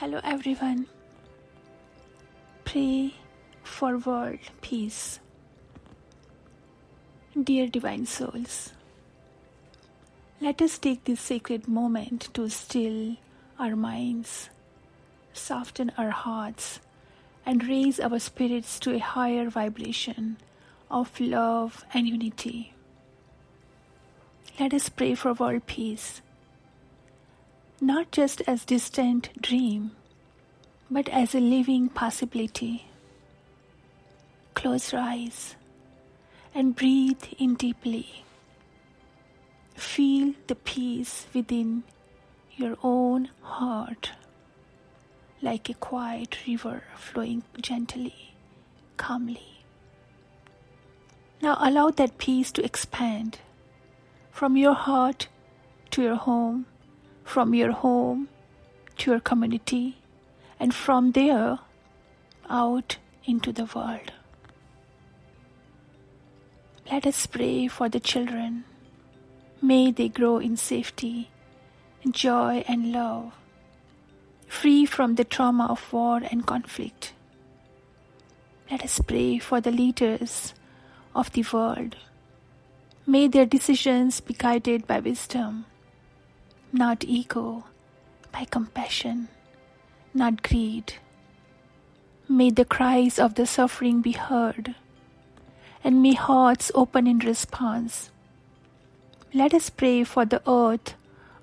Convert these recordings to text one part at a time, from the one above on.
Hello everyone. Pray for world peace. Dear divine souls, let us take this sacred moment to still our minds, soften our hearts, and raise our spirits to a higher vibration of love and unity. Let us pray for world peace, not just as distant dream, but as a living possibility. Close your eyes and breathe in deeply. Feel the peace within your own heart, like a quiet river flowing gently, calmly. Now allow that peace to expand from your heart to your home, from your home to your community, and from there out into the world. Let us pray for the children. May they grow in safety, joy and love, free from the trauma of war and conflict. Let us pray for the leaders of the world. May their decisions be guided by wisdom, not ego, by compassion, not greed. May the cries of the suffering be heard, and may hearts open in response. Let us pray for the earth,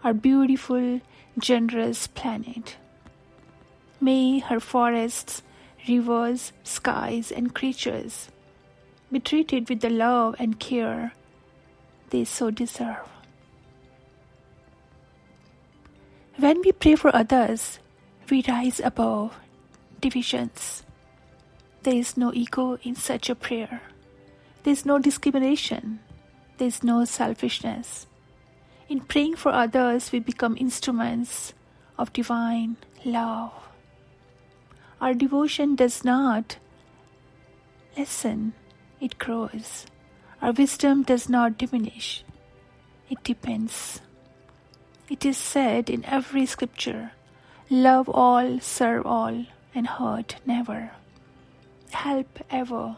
our beautiful, generous planet. May her forests, rivers, skies, and creatures be treated with the love and care they so deserve. When we pray for others, we rise above divisions. There is no ego in such a prayer. There is no discrimination. There is no selfishness. In praying for others, we become instruments of divine love. Our devotion does not lessen, it grows. Our wisdom does not diminish, it deepens. It is said in every scripture, love all, serve all, and hurt never. Help ever.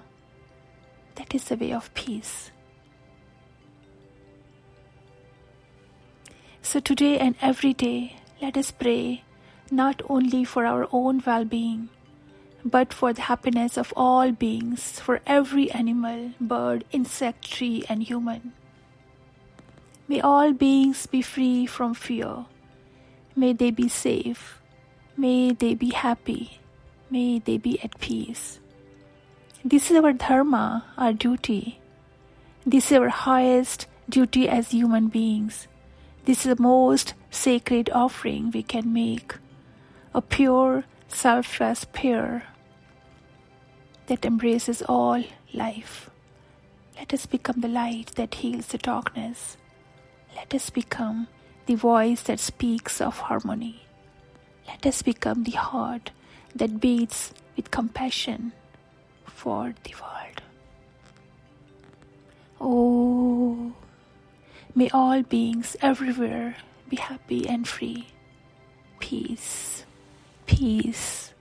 That is the way of peace. So today and every day, let us pray not only for our own well-being, but for the happiness of all beings, for every animal, bird, insect, tree, and human. May all beings be free from fear. May they be safe. May they be happy. May they be at peace. This is our dharma, our duty. This is our highest duty as human beings. This is the most sacred offering we can make. A pure, selfless prayer that embraces all life. Let us become the light that heals the darkness. Let us become the voice that speaks of harmony. Let us become the heart that beats with compassion for the world. Oh, may all beings everywhere be happy and free. Peace, peace,